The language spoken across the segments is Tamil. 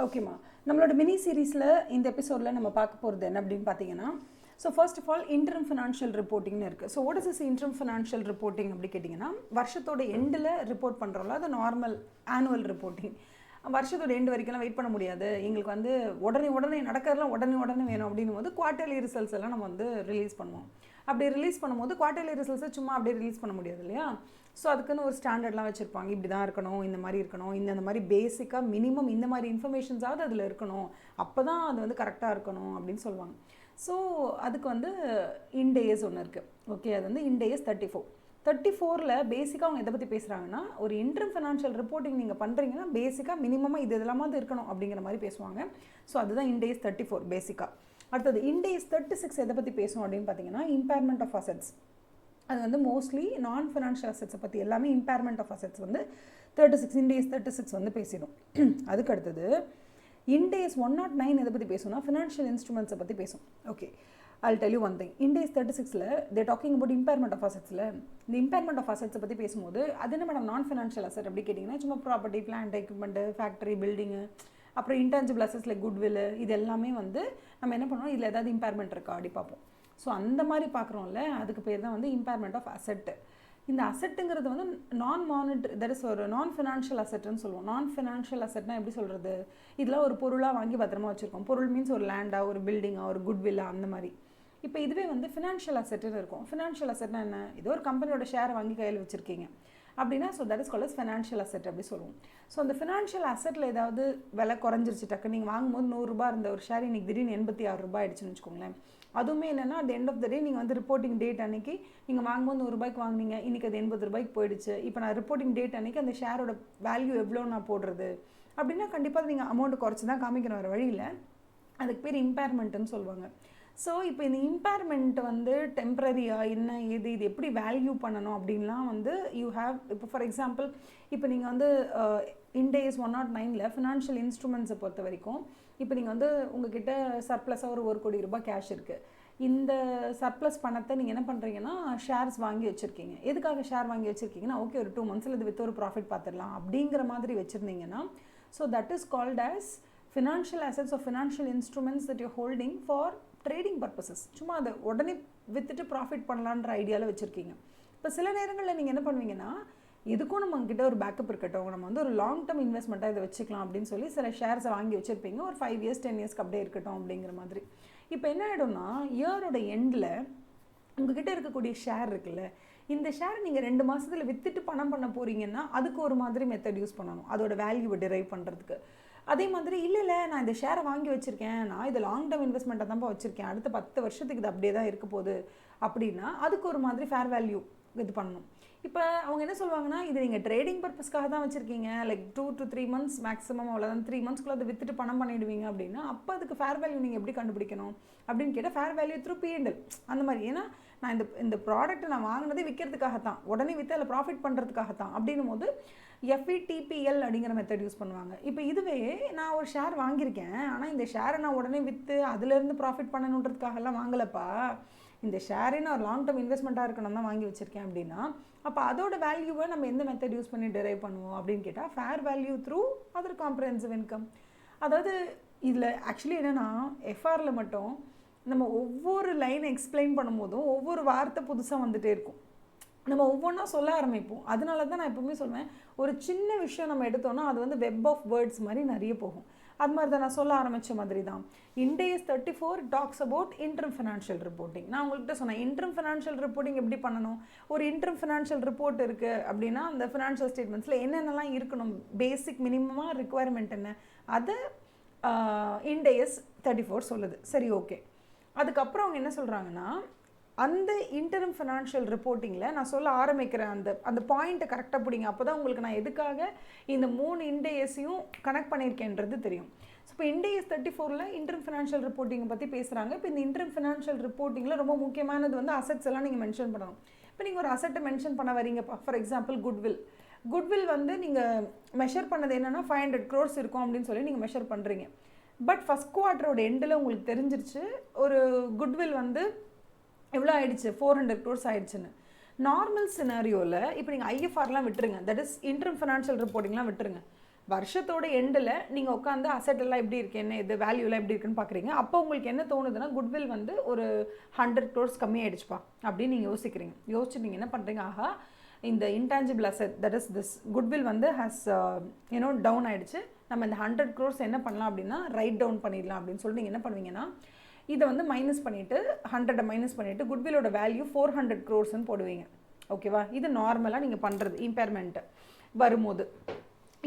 ஓகேம்மா, நம்மளோட மினி சீரீஸில் இந்த எபிசோடில் நம்ம பார்க்க போகிறது என்ன அப்படின்னு பார்த்தீங்கன்னா, so first of all interim financial ரிப்போர்ட்டிங்னு இருக்குது. So what is is interim financial reporting அப்படி கேட்டிங்கன்னா, வருஷத்தோட எண்டில் ரிப்போர்ட் பண்ணுறோம்ல, அது நார்மல் ஆனுவல் ரிப்போர்ட்டிங். வருஷத்தோட எண்டு வரைக்கும்லாம் வெயிட் பண்ண முடியாது, எங்களுக்கு வந்து உடனே நடக்கிறதுலாம் உடனே வேணும் அப்படின்னும் போது குவார்ட்டர்லி ரிசல்ட்ஸ் எல்லாம் நம்ம வந்து ரிலீஸ் பண்ணுவோம். அப்படி ரிலீஸ் பண்ணும்போது குவார்ட்டர்லி ரிசல்ட்ஸை சும்மா அப்படியே ரிலீஸ் பண்ண முடியாது இல்லையா? ஸோ அதுக்குன்னு ஒரு ஸ்டாண்டர்ட்லாம் வச்சுருப்பாங்க, இப்படி தான் இருக்கணும், இந்த மாதிரி இருக்கணும், இந்த மாதிரி பேசிக்காக மினிமம் இந்த மாதிரி இன்ஃபர்மேஷன்ஸாவது அதில் இருக்கணும், அப்போ தான் அது வந்து கரெக்டாக இருக்கணும் அப்படின்னு சொல்லுவாங்க. ஸோ அதுக்கு வந்து இண்டேஸ் ஒன்று இருக்குது. ஓகே, அது வந்து இண்டேஸ் 34 பேசிக்காக அவங்க எதை பற்றி பேசுகிறாங்கன்னா, ஒரு இன்டர்ம் ஃபினான்ஷியல் ரிப்போர்ட்டிங் நீங்கள் பண்ணுறீங்கன்னா பேசிக்காக மினிமமாக இது இதெல்லாமாவது இருக்கணும் அப்படிங்கிற மாதிரி பேசுவாங்க. ஸோ அதுதான் இண்டேஸ் 34 பேசிக்காக. அடுத்தது இண்டேஸ் 36 எதை பற்றி பேசும் அப்படின்னு பார்த்தீங்கன்னா, இம்பேர்மெண்ட் ஆஃப் அசெட்ஸ். அது வந்து மோஸ்ட்லி நான் ஃபினான்ஷியல் அசெட்ஸை பற்றி எல்லாமே இம்பேர்மெண்ட் ஆஃப் அசெட்ஸ் வந்து 36 இண்டேஸ் 36 வந்து பேசிடும். அதுக்கு அடுத்தது இண்டேஸ் 109 எதை பற்றி பேசும்னா, ஃபினான்ஷியல் இன்ஸ்ட்ருமெண்ட்ஸை பற்றி பேசும். Okay, I'll tell you one thing. இண்டேஸ் 36ல they're talking about impairment of assetsல, இந்த impairment of assets பற்றி பேசும்போது அது என்ன மேடம் நான் ஃபினான்ஷியல் அசெட் அப்படி கேட்டிங்கன்னா, சும்மா property, plant, equipment, factory, building, அப்புறம் இன்டான்ஜிபிள் அசெட்ஸ் லைக் குட்வில், இது எல்லாமே வந்து நம்ம என்ன பண்ணுவோம், இதில் ஏதாவது இம்பேர்மெண்ட் இருக்கா அப்படி பார்ப்போம். ஸோ அந்த மாதிரி பார்க்குறோம்ல, அதுக்கு பேர் தான் வந்து இம்பேர்மெண்ட் ஆஃப் அசெட்டு. இந்த அசெட்டுங்கிறது வந்து நான் மானிட்டரி, தட் இஸ் ஒரு நான் ஃபினான்ஷியல் அசெட்டுன்னு சொல்லுவோம். நான் ஃபினான்ஷியல் அசெட்னா எப்படி சொல்கிறது, இதெல்லாம் ஒரு பொருளாக வாங்கி பத்திரமா வச்சுருக்கோம். பொருள் மீன்ஸ் ஒரு லேண்டாக, ஒரு பில்டிங்காக, ஒரு குட்வில்லாக, அந்த மாதிரி. இப்போ இதுவே வந்து ஃபினான்ஷியல் அசெட்டுன்னு இருக்கும். ஃபினான்ஷியல் அசெட்னா என்ன, ஏதோ ஒரு கம்பெனியோட ஷேரை வாங்கி கையில் வச்சுருக்கீங்க அப்படின்னா, so that is called as financial asset அப்படி சொல்லுவோம். ஸோ அந்த ஃபினான்ஷியல் அசெட்டில் ஏதாவது விலை குறைஞ்சிருச்சு, டக்கு நீங்கள் வாங்கும்போது 100 ரூபா இருந்த ஒரு ஷேர் இன்றைக்கி திடீர்னு 86 ரூபாய் ஆயிடுச்சுன்னு வச்சுக்கோங்களேன். அதுவுமே என்னென்னா, at end of the day நீங்கள் வந்து ரிப்போர்ட்டிங் டேட் அன்றைக்கி நீங்கள் வாங்கும்போது 100 ரூபாய்க்கு வாங்கினீங்க, இன்றைக்கி அது 80 ரூபாய்க்கு போயிடுச்சு. இப்போ நான் ரிப்போர்ட்டிங் டேட் அன்றைக்கி அந்த ஷேரோட வேல்யூ எவ்வளோ நான் போடுறது அப்படின்னா, கண்டிப்பாக நீங்கள் அமௌண்ட்டு குறைச்சி தான் காமிக்கிற வர வழியில், அதுக்கு பேர் இம்பேர்மெண்ட்டுன்னு சொல்லுவாங்க. ஸோ இப்போ இந்த இம்பேர்மெண்ட் வந்து டெம்ப்ரரியாக என்ன இது எப்படி வேல்யூ பண்ணணும் அப்படின்லாம் வந்து யூ ஹேவ். இப்போ ஃபார் எக்ஸாம்பிள், இப்போ நீங்கள் வந்து இண்டேஸ் 109ல் ஃபினான்ஷியல் இன்ஸ்ட்ருமெண்ட்ஸை பொறுத்த வரைக்கும், இப்போ நீங்கள் வந்து உங்ககிட்ட சர்ப்ளஸாக ஒரு 1 கோடி ரூபாய் கேஷ் இருக்குது. இந்த சர்ப்ளஸ் பணத்தை நீங்கள் என்ன பண்ணுறீங்கன்னா, ஷேர்ஸ் வாங்கி வச்சுருக்கீங்க. எதுக்காக ஷேர் வாங்கி வச்சுருக்கீங்கன்னா, ஓகே ஒரு 2 monthஸில் இது வித் ஒரு ப்ராஃபிட் பார்த்துடலாம் அப்படிங்கிற மாதிரி வச்சுருந்தீங்கன்னா, so that is called as financial assets R financial instruments that you holding for trading purposes. சும்மா அதை உடனே விற்றுட்டு ப்ராஃபிட் பண்ணலான்ற ஐடியாவில் வச்சுருக்கீங்க. இப்போ சில நேரங்களில் நீங்கள் என்ன பண்ணுவீங்கன்னா, இதுக்கும் நம்மக்கிட்ட ஒரு பேக்கப் இருக்கட்டும், நம்ம வந்து ஒரு லாங் டேர்ம் இன்வெஸ்ட்மெண்ட்டாக இதை வச்சுக்கலாம் அப்படின்னு சொல்லி சில ஷேர்ஸை வாங்கி வச்சுருப்பீங்க, ஒரு 5 years 10 yearsக்கு அப்படியே இருக்கட்டும் அப்படிங்கிற மாதிரி. இப்போ என்ன ஆகிடும்னா, இயரோட எண்டில் உங்ககிட்ட இருக்கக்கூடிய ஷேர் இருக்குல்ல, இந்த ஷேர் நீங்கள் 2 மாதத்தில் விற்றுட்டு பணம் பண்ண போகிறீங்கன்னா, அதுக்கு ஒரு மாதிரி மெத்தட் யூஸ் பண்ணணும் அதோட வேல்யூவை டிரைவ் பண்ணுறதுக்கு. அதே மாதிரி இல்லை நான் இந்த ஷேரை வாங்கி வச்சுருக்கேன், நான் இது லாங் டேர்ம் இன்வெஸ்ட்மெண்ட்டாக தான்ப்பா வச்சுருக்கேன், அடுத்த 10 வருஷத்துக்கு இது அப்படியே தான் இருக்க போகுது அப்படின்னா, அதுக்கு ஒரு மாதிரி ஃபேர் வேல்யூ இது பண்ணணும். இப்போ அவங்க என்ன சொல்லுவாங்கன்னா, இது நீங்கள் ட்ரேடிங் பர்பஸ்க்காக தான் வச்சுருக்கீங்க, லைக் 2 to 3 months மேக்ஸிமம், அவ்வளோதான் 3 monthsக்குள்ளே அதை விற்றுட்டு பணம் பண்ணிவிடுவீங்க அப்படின்னா, அப்போ அதுக்கு ஃபேர் வேல்யூ நீங்கள் எப்படி கண்டுபிடிக்கணும் அப்படின்னு கேட்டால், ஃபேர் வேல்யூ த்ரூ P&L அந்த மாதிரி. ஏன்னா நான் இந்த ப்ராடக்ட்டை நான் வாங்கினதே விற்கிறதுக்காகத்தான், உடனே விற்று அதில் ப்ராஃபிட் பண்ணுறதுக்காகத்தான் அப்படின்னும் போது Fvtpl அப்படிங்கிற மெத்தட் யூஸ் பண்ணுவாங்க. இப்போ இதுவே நான் ஒரு ஷேர் வாங்கியிருக்கேன், ஆனால் இந்த ஷேரை நான் உடனே விற்று அதுலேருந்து ப்ராஃபிட் பண்ணணுன்றதுக்காகலாம் வாங்கலப்பா, இந்த ஷேரே நான் ஒரு லாங் டேர்ம் இன்வெஸ்ட்மெண்ட்டாக இருக்கணும் தான் வாங்கி வச்சுருக்கேன் அப்படின்னா, அப்போ அதோட வேல்யூவை நம்ம எந்த மெத்தட் யூஸ் பண்ணி டிரைவ் பண்ணுவோம் அப்படின்னு கேட்டால், fair value through other comprehensive income. அதாவது இதில் ஆக்சுவலி என்னென்னா, எஃப்ஆரில் மட்டும் நம்ம ஒவ்வொரு லைன் எக்ஸ்பிளைன் பண்ணும்போதும் ஒவ்வொரு வார்த்தை புதுசாக வந்துகிட்டே இருக்கும், நம்ம ஒவ்வொன்றா சொல்ல ஆரம்பிப்போம். அதனால தான் நான் எப்பவுமே சொல்லுவேன், ஒரு சின்ன விஷயம் நம்ம எடுத்தோன்னா அது வந்து வெப் ஆஃப் வேர்ட்ஸ் மாதிரி நிறைய போகும். அது மாதிரி தான் நான் சொல்ல ஆரம்பித்த மாதிரி தான். இண்டேஸ் 34 talks about interim financial reporting. நான் உங்கள்கிட்ட சொன்னேன், இன்டர்ம் ஃபினான்ஷியல் ரிப்போர்ட்டிங் எப்படி பண்ணணும், ஒரு இன்டர்ம் ஃபினான்ஷியல் ரிப்போர்ட் இருக்குது அப்படின்னா, அந்த ஃபினான்ஷியல் ஸ்டேட்மெண்ட்ஸில் என்னென்னலாம் இருக்கணும், பேசிக் மினிமமாக ரிக்குவயர்மெண்ட் என்ன, அதை இண்டேஸ் 34 சொல்லுது. சரி, ஓகே. அதுக்கப்புறம் அவங்க என்ன சொல்கிறாங்கன்னா, அந்த இன்டர்ம் ஃபினான்ஷியல் ரிப்போர்ட்டிங்கில் நான் சொல்ல ஆரம்பிக்கிற அந்த பாயிண்ட்டை கரெக்டாக பிடிங்க, அப்போ தான் உங்களுக்கு நான் எதுக்காக இந்த 3 இண்டேஸையும் கனெக்ட் பண்ணியிருக்கேன்றது தெரியும். ஸோ இப்போ இண்டேஸ் 34ல் இன்டர்ம் ஃபினான்ஷியல் ரிப்போர்ட்டிங்கை பற்றி பேசுகிறாங்க. இப்போ இந்த இன்டர்ம் ஃபினான்ஷியல் ரிப்போர்ட்டிங்கில் ரொம்ப முக்கியமானது வந்து அசெட்ஸ் எல்லாம் நீங்கள் மென்ஷன் பண்ணணும். இப்போ நீங்கள் ஒரு அசெட்டை மென்ஷன் பண்ண வரீங்கப்பா, ஃபார் எக்ஸாம்பிள் குட்வில் வந்து நீங்கள் மெஷர் பண்ணது என்னென்னா 500 crores இருக்கும் அப்படின்னு சொல்லி நீங்கள் மெஷர் பண்ணுறீங்க. பட் ஃபஸ்ட் குவார்ட்டரோட எண்டில் உங்களுக்கு தெரிஞ்சிருச்சு ஒரு குட்வில் வந்து எவ்வளோ ஆயிடுச்சு, 400 crores ஆயிடுச்சுன்னு. நார்மல் சினாரியோவில் இப்போ நீங்கள் ஐஎஃப்ஆர்லாம் விட்டுருங்க, தட் இஸ் இன்டர்ம் ஃபினான்ஷியல் ரிப்போர்ட்டிங்லாம் விட்டுருங்க. வருஷத்தோட எண்டில் நீங்கள் உட்காந்து அசெட் எல்லாம் எப்படி இருக்கு, என்ன இது வேல்யூலாம் எப்படி இருக்குன்னு பார்க்குறீங்க. அப்போ உங்களுக்கு என்ன தோணுதுன்னா, குட்வில் வந்து ஒரு 100 crores கம்மியாயிடுச்சுப்பா அப்படின்னு நீங்கள் யோசிக்கிறீங்க. யோசிச்சு நீங்கள் என்ன பண்ணுறீங்க, ஆஹா இந்த intangible asset that is this goodwill வந்து ஹஸ் டவுன் ஆகிடுச்சு, நம்ம இந்த 100 crores என்ன பண்ணலாம் அப்படின்னா ரைட் டவுன் பண்ணிடலாம் அப்படின்னு சொல்லிட்டு நீங்கள் என்ன பண்ணுவீங்கன்னா, இதை வந்து மைனஸ் பண்ணிவிட்டு 100 மைனஸ் பண்ணிவிட்டு குட்விலோட வேல்யூ 400 crores போடுவீங்க. ஓகேவா, இது நார்மலாக நீங்கள் பண்ணுறது இம்பேர்மெண்ட்டு வரும்போது.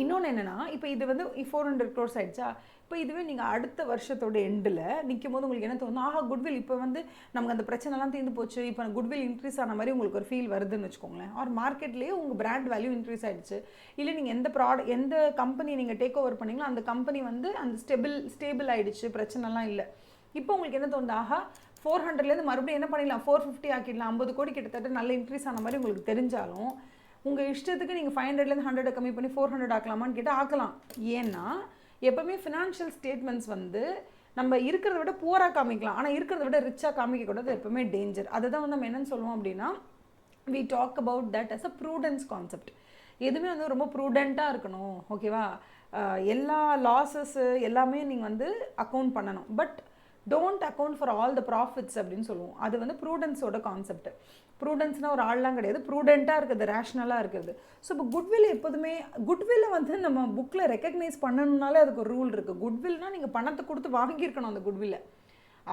இன்னொன்று என்னென்னா, இப்போ இது வந்து 400 crores ஆகிடுச்சா, இப்போ இதுவே நீங்கள் அடுத்த வருஷத்தோட எண்டில் நிற்கும் போது உங்களுக்கு என்ன தோணும், ஆஹா குட்வில் இப்போ வந்து நமக்கு அந்த பிரச்சனைலாம் தீர்ந்து போச்சு, இப்போ குட்வில் இன்க்ரீஸ் ஆன மாதிரி உங்களுக்கு ஒரு ஃபீல் வருதுன்னு வச்சுக்கோங்களேன். ஆர் மார்க்கெட்லேயே உங்கள் பிராண்ட் வேல்யூ இன்க்ரீஸ் ஆகிடுச்சு, இல்லை நீங்கள் எந்த கம்பெனி நீங்கள் டேக் ஓவர் பண்ணிங்களோ அந்த கம்பெனி வந்து அந்த ஸ்டேபிள் ஆகிடுச்சு, பிரச்சனைலாம் இல்லை. இப்போ உங்களுக்கு என்ன தோணுது, ஆஹா 400லேருந்து மறுபடியும் என்ன பண்ணிடலாம் 450 ஆக்கிடலாம், 50 கோடி கிட்டத்தட்ட நல்ல இன்க்ரீஸ் ஆன மாதிரி உங்களுக்கு தெரிஞ்சாலும் உங்கள் இஷ்டத்துக்கு நீங்கள் 500லேருந்து 100 கம்மி பண்ணி 400 ஆக்கலாமான்னு கேட்டால் ஆக்கலாம். ஏன்னா எப்போவுமே ஃபினான்ஷியல் ஸ்டேட்மெண்ட்ஸ் வந்து நம்ம இருக்கிறத விட புவராக காமிக்கலாம், ஆனால் இருக்கிறத விட ரிச்சாக காமிக்கக்கூடாது, எப்போவுமே டேஞ்சர். அதை தான் வந்து நம்ம என்னென்னு சொல்லுவோம் அப்படின்னா, we talk about that as a prudence concept. எதுவுமே வந்து ரொம்ப ப்ரூடெண்ட்டாக இருக்கணும். ஓகேவா, எல்லா லாஸஸ்ஸு எல்லாமே நீங்கள் வந்து அக்கௌண்ட் பண்ணணும், but don't account for all the profits அப்படின்னு சொல்லுவோம். அது வந்து ப்ரூடென்ஸோட கான்செப்ட். ப்ரூடென்ஸ்னால் ஒரு ஆள்லாம் கிடையாது, ப்ரூடெண்ட்டாக இருக்குது, ரேஷ்னலாக இருக்குது. ஸோ இப்போ குட்வில் எப்போதுமே குட்வில்லை வந்து நம்ம புக்கில் ரெக்கக்னைஸ் பண்ணணுன்னாலே அதுக்கு ஒரு ரூல் இருக்குது. குட்வில்னால் நீங்கள் பணத்தை கொடுத்து வாங்கியிருக்கணும் அந்த குட்வில்லை,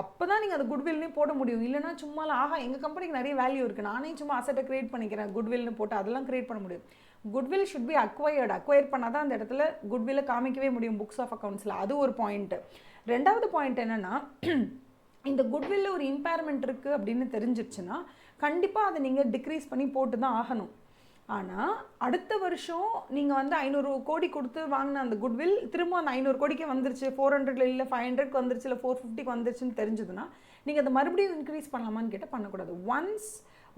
அப்போ தான் நீங்கள் அந்த குட்வில்னே போட முடியும். இல்லைனா சும்மா ஆஹா எங்கள் கம்பெனிக்கு நிறைய வேல்யூ இருக்குது, நானே சும்மா அசட்டை க்ரியேட் பண்ணிக்கிறேன் குட்வில்னு போட்டு அதெல்லாம் க்ரியேட் பண்ண முடியும். குட்வில் ஷுட் பி அக்வயர் பண்ணால் தான் அந்த இடத்துல குட்வில்லை காமிக்கவே முடியும் புக்ஸ் ஆஃப் அக்கௌண்ட்ஸில். அது ஒரு பாயிண்ட்டு. ரெண்டாவது பாயிண்ட் என்னென்னா, இந்த குட்வில்ல ஒரு இம்பேர்மெண்ட் இருக்குது அப்படின்னு தெரிஞ்சிருச்சுன்னா கண்டிப்பாக அதை நீங்கள் டிக்ரீஸ் பண்ணி போட்டு தான் ஆகணும். ஆனால் அடுத்த வருஷம் நீங்கள் வந்து 500 கோடி கொடுத்து வாங்கின அந்த குட்வில் திரும்ப அந்த 500 கோடிக்கே வந்துருச்சு, 400 இல்லை 500க்கு வந்துருச்சு, இல்லை 450க்கு வந்துருச்சுன்னு தெரிஞ்சதுன்னா நீங்கள் அதை மறுபடியும் இன்க்ரீஸ் பண்ணலாமான்னு கேட்டால் பண்ணக்கூடாது. ஒன்ஸ்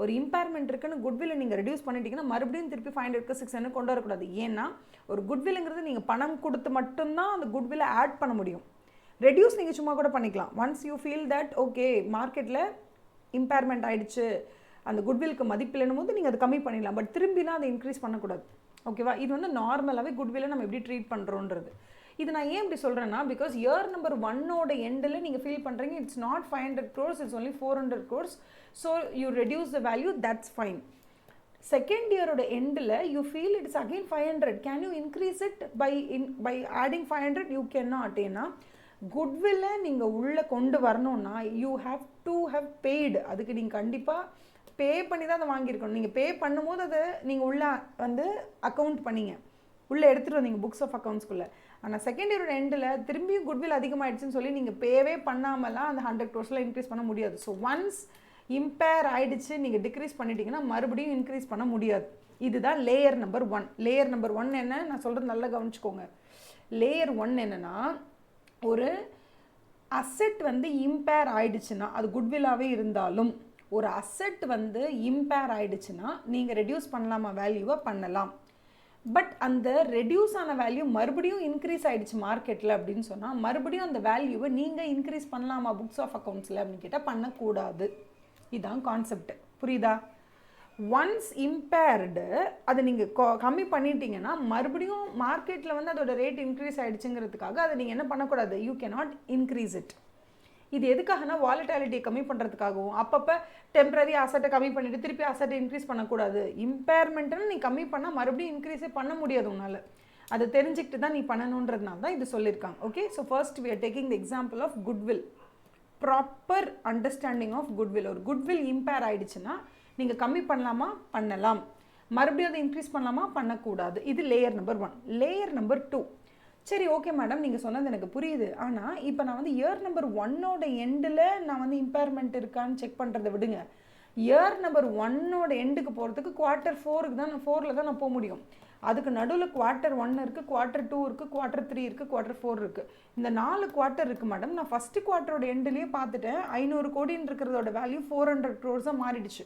ஒரு இம்பேர்மெண்ட் இருக்குன்னு குட்வில்லை நீங்கள் ரெடியூஸ் பண்ணிட்டீங்கன்னா மறுபடியும் திருப்பி 500க்கு 600 கொண்டு வரக்கூடாது. ஏன்னா ஒரு குட்வில்லுங்கிறது நீங்கள் பணம் கொடுத்து மட்டும்தான் அந்த குட்வில்லை ஆட் பண்ண முடியும். ரெடியூஸ் நீங்கள் சும்மா கூட பண்ணிக்கலாம். Once you feel that okay மார்க்கெட்டில் இம்பேர்மெண்ட் ஆகிடுச்சு, அந்த குட்வில்க்கு மதிப்பில்லைன்னும் போது நீங்கள் அதை கம்மி பண்ணிடலாம், பட் திரும்பிலாம் அதை இன்க்ரீஸ் பண்ணக்கூடாது. ஓகேவா, இது வந்து நார்மலாகவே குட்வில்லை நம்ம எப்படி ட்ரீட் பண்ணுறோன்றது. இது நான் ஏன் இப்படி சொல்கிறேன்னா, பிகாஸ் இயர் நம்பர் 1 எண்டில் நீங்கள் ஃபீல் பண்ணுறீங்க it's not 500 crores, it's only 400 crores, so you reduce the value, that's fine. Second இயரோட எண்டில் you feel it's again 500, can you increase it by adding 500? You can not. ஏன்னா குட்வில்லை நீங்கள் உள்ளே கொண்டு வரணும்னா you have to have paid. அதுக்கு நீங்கள் கண்டிப்பாக பே பண்ணி தான் அதை வாங்கியிருக்கணும். நீங்கள் பே பண்ணும்போது அதை நீங்கள் உள்ளே வந்து அக்கௌண்ட் பண்ணிங்க, உள்ளே எடுத்துகிட்டு வந்தீங்க புக்ஸ் ஆஃப் அக்கௌண்ட்ஸ்குள்ளே. ஆனால் செகண்ட் இயரோட எண்டில் திரும்பியும் குட்வில் அதிகமாகிடுச்சுன்னு சொல்லி நீங்கள் பேவே பண்ணாமலாம் அந்த 100 crores இன்க்ரீஸ் பண்ண முடியாது. ஸோ ஒன்ஸ் இம்பேர் ஆகிடுச்சு நீங்கள் டிக்ரீஸ் பண்ணிட்டீங்கன்னா மறுபடியும் இன்க்ரீஸ் பண்ண முடியாது. இதுதான் லேயர் நம்பர் 1. லேயர் நம்பர் 1 என்ன, நான் சொல்கிறது நல்லா கவனிச்சுக்கோங்க. லேயர் 1 என்னென்னா, ஒரு அசெட் வந்து இம்பேர் ஆயிடுச்சுன்னா, அது குட்வில்லாகவே இருந்தாலும் ஒரு அசெட் வந்து இம்பேர் ஆயிடுச்சுன்னா நீங்கள் ரெடியூஸ் பண்ணலாமா வேல்யூவை பண்ணலாம். பட் அந்த ரெடியூஸ் ஆன வேல்யூ மறுபடியும் இன்க்ரீஸ் ஆகிடுச்சு மார்க்கெட்டில் அப்படின்னு சொன்னால் மறுபடியும் அந்த வேல்யூவை நீங்கள் இன்க்ரீஸ் பண்ணலாமா புக்ஸ் ஆஃப் அக்கௌண்ட்ஸில் அப்படின்னு கேட்டால் பண்ணக்கூடாது. இதுதான் கான்செப்ட், புரியுதா? ஒன்ஸ் இம்பேர்டு அதை நீங்கள் கம்மி பண்ணிட்டீங்கன்னா மறுபடியும் மார்க்கெட்டில் வந்து அதோட ரேட் இன்க்ரீஸ் ஆகிடுச்சுங்கிறதுக்காக அதை நீங்கள் என்ன பண்ணக்கூடாது, யூ கேனாட் இன்க்ரீஸ் இட். இது எதுக்காகனா வாலட்டாலிட்டியை கம்மி பண்ணுறதுக்காகவும், அப்பப்போ டெம்பரரி அசட்டை கம்மி பண்ணிவிட்டு திருப்பி அசட்டை இன்க்ரீஸ் பண்ணக்கூடாது. இம்பேர்மெண்ட்டுன்னு நீ கம்மி பண்ணால் மறுபடியும் இன்க்ரீஸே பண்ண முடியாது உன்னால். அதை தெரிஞ்சுக்கிட்டு தான் நீ பண்ணணுன்றதுனால தான் இது சொல்லியிருக்காங்க. Okay, so first we are taking the example of goodwill. Proper understanding of goodwill. ஒரு குட்வில் இம்பேர் ஆகிடுச்சுன்னா நீங்கள் கம்மி பண்ணலாமா, பண்ணலாம். மறுபடியும் அதை இன்க்ரீஸ் பண்ணலாமா, பண்ணக்கூடாது. இது லேயர் நம்பர் 1. லேயர் நம்பர் 2, சரி ஓகே மேடம் நீங்கள் சொன்னது எனக்கு புரியுது, ஆனால் இப்போ நான் வந்து இயர் நம்பர் 1 எண்டில் நான் வந்து இம்பேர்மெண்ட் இருக்கான்னு செக் பண்ணுறதை விடுங்க. இயர் நம்பர் 1 எண்டுக்கு போகிறதுக்கு குவார்ட்டர் 4ல் தான் நான் போக முடியும். அதுக்கு நடுவில் குவார்ட்டர் 1 இருக்குது, குவார்ட்டர் 2 இருக்குது, குவார்ட்டர் 3 இருக்குது, குவார்ட்டர் 4 இருக்குது. இந்த 4 குவார்ட்டர் இருக்குது மேடம். நான் ஃபஸ்ட்டு குவார்ட்டரோட எண்டுலேயே பார்த்துட்டேன் 500 கோடின்னு இருக்கிறதோட வேல்யூ 400 crores மாறிடுச்சு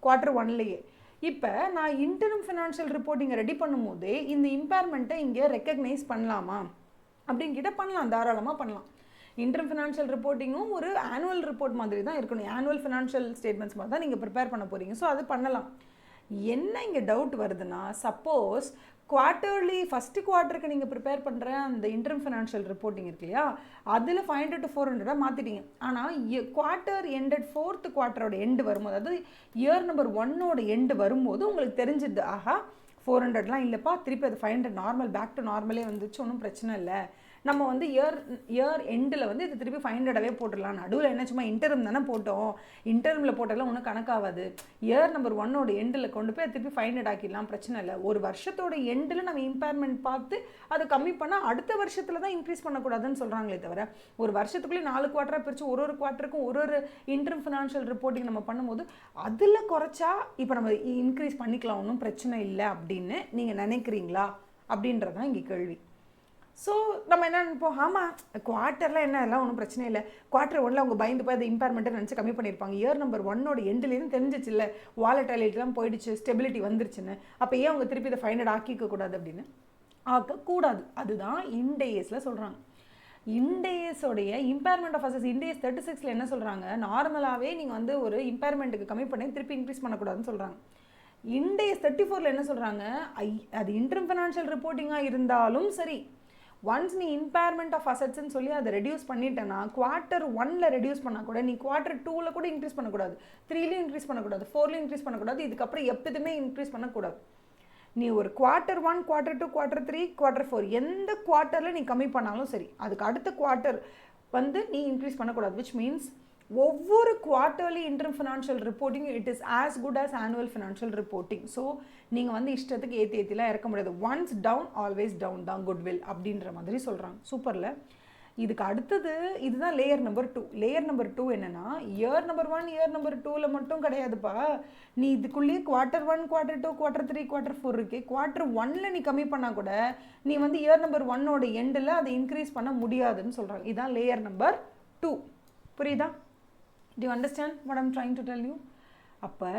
குவார்ட்டர் 1லேயே. இப்போ நான் இன்டர்ம் ஃபினான்ஷியல் ரிப்போர்ட்டிங்கை ரெடி பண்ணும்போதே இந்த இம்பேர்மெண்ட்டை இங்கே ரெக்கக்னைஸ் பண்ணலாமா அப்படின்னு கேட்டால் பண்ணலாம், தாராளமாக பண்ணலாம். இன்டர்ம் ஃபினான்ஷியல் ரிப்போர்ட்டிங்கும் ஒரு ஆனுவல் ரிப்போர்ட் மாதிரி தான் இருக்கணும், ஆனுவல் ஃபினான்ஷியல் ஸ்டேட்மெண்ட்ஸ் மாதிரி தான் நீங்கள் ப்ரிப்பேர் பண்ண போகிறீங்க. ஸோ அது பண்ணலாம். என்ன இங்கே டவுட் வருதுன்னா, சப்போஸ் குவார்ட்டர்லி ஃபஸ்ட்டு குவார்ட்டருக்கு நீங்கள் ப்ரிப்பேர் பண்ணுற அந்த இன்டர்ம் ஃபினான்ஷியல் ரிப்போர்ட்டிங் இருக்கு இல்லையா, அதில் 500 to 400 மாற்றிட்டீங்க. ஆனால் குவார்ட்டர் எண்டட் 4th குவார்ட்டரோட எண்டு வரும்போது, அதாவது இயர் நம்பர் 1ஓட எண்டு வரும்போது உங்களுக்கு தெரிஞ்சிடுது, ஆஹா 400லாம் இல்லைப்பா, திருப்பி அது 500 நார்மல் பேக் டு நார்மலே வந்துச்சு, ஒன்றும் பிரச்சனை இல்லை, நம்ம வந்து இயர் எண்டில் வந்து இது திருப்பி 500வே போட்டுடலாம். நடுவில் என்ன சும்மா இன்டர்ம் தானே போட்டோம், இன்டர்மில் போட்டாலும் ஒன்றும் கணக்காகாது, இயர் நம்பர் 1ஓட எண்டில் கொண்டு போய் திருப்பி 500 ஆக்கிடலாம், பிரச்சனை இல்லை. ஒரு வருஷத்தோட எண்டில் நம்ம இம்பேர்மெண்ட் பார்த்து அதை கம்மி பண்ணால் அடுத்த வருஷத்தில் தான் இன்க்ரீஸ் பண்ணக்கூடாதுன்னு சொல்கிறாங்களே தவிர, ஒரு வருஷத்துக்குள்ளே 4 குவார்ட்டராக பிரித்து ஒரு குவார்ட்டருக்கும் ஒரு இன்டர்ம் ஃபினான்ஷியல் ரிப்போர்ட்டிங் நம்ம பண்ணும்போது அதில் குறைச்சா இப்போ நம்ம இன்க்ரீஸ் பண்ணிக்கலாம், ஒன்றும் பிரச்சனை இல்லை அப்படின்னு நீங்கள் நினைக்கிறீங்களா அப்படின்றதான் இங்கே கேள்வி. ஸோ நம்ம என்ன நினைப்போம், ஆமாம் குவார்ட்டரில் என்ன எல்லாம் ஒன்றும் பிரச்சனை இல்லை, குவார்ட்டர் 1ல் அவங்க பயந்து போய் அதை இம்பேர்மெண்ட்டை நினச்சி கம்மி பண்ணியிருப்பாங்க, இயர் நம்பர் 1ஓட எண்டுலேருந்து தெரிஞ்சிச்சு இல்லை வாலட்டிலிட்டிலாம் போயிடுச்சு, ஸ்டெபிலிட்டி வந்துருச்சுன்னு, அப்போ ஏன் அவங்க திருப்பி இதை 500 ஆக்கிக்க கூடாது அப்படின்னு. ஆக்கக்கூடாது. அதுதான் இண்டேஸில் சொல்கிறாங்க. இண்டேஸோடைய இம்பேர்மெண்ட் ஆஃப் அசஸ் இண்டேஸ் 36ல் என்ன சொல்கிறாங்க, நார்மலாகவே நீங்கள் வந்து ஒரு இம்பேர்மெண்ட்டுக்கு கம்மி பண்ணி திருப்பி இன்க்ரீஸ் பண்ணக்கூடாதுன்னு சொல்கிறாங்க. இண்டேஸ் 34ல் என்ன சொல்கிறாங்க, அது இன்டர்ம் ஃபினான்ஷியல் ரிப்போர்ட்டிங்காக இருந்தாலும் சரி, ஒன்ஸ் நீ இம்பேர்மெண்ட் ஆஃப் அசட்ஸ்ன்னு சொல்லி அதை ரெடியூஸ் பண்ணிட்டேன்னா குவார்ட்டர் 1ல் ரெடியூஸ் பண்ணால் கூட நீ குவார்ட்டர் 2ல் கூட இன்க்ரீஸ் பண்ணக்கூடாது, 3லையும் இன்க்ரீஸ் பண்ணக்கூடாது, 4லையும் இன்க்ரீஸ் பண்ணக்கூடாது, இதுக்கப்புறம் எப்போதுமே இன்க்ரீஸ் பண்ணக்கூடாது. நீ ஒரு குவார்ட்டர் 1, குவார்ட்டர் 2, குவார்ட்டர் 3, குவார்ட்டர் 4 எந்த குவார்ட்டரில் நீ கம்மி பண்ணாலும் சரி, அதுக்கு அடுத்த குவார்ட்டர் வந்து நீ இன்க்ரீஸ் பண்ணக்கூடாது. விச் மீன்ஸ் ஒவ்வொரு quarterly interim financial reporting it is as good as annual financial reporting. So நீங்கள் வந்து இஷ்டத்துக்கு ஏற்றிலாம் இறக்க முடியாது. ஒன்ஸ் டவுன் ஆல்வேஸ் டவுன் தான் குட்வில் அப்படின்ற மாதிரி சொல்கிறாங்க. சூப்பரில். இதுக்கு அடுத்தது இதுதான் லேயர் நம்பர் 2. லேயர் நம்பர் 2 என்னென்னா, இயர் நம்பர் 1 இயர் நம்பர் 2ல் மட்டும் கிடையாதுப்பா, நீ இதுக்குள்ளேயே குவார்ட்டர் 1, குவார்ட்டர் 2, குவார்ட்டர் 3, குவார்ட்டர் 4 இருக்கே, குவார்ட்டர் 1ல் நீ கம்மி பண்ணால் கூட நீ வந்து இயர் நம்பர் 1ஓட எண்டில் அதை இன்க்ரீஸ் பண்ண முடியாதுன்னு சொல்கிறாங்க. இதுதான் லேயர் நம்பர் 2. புரியுதா? Do you understand what I'm trying to tell you? அப்போ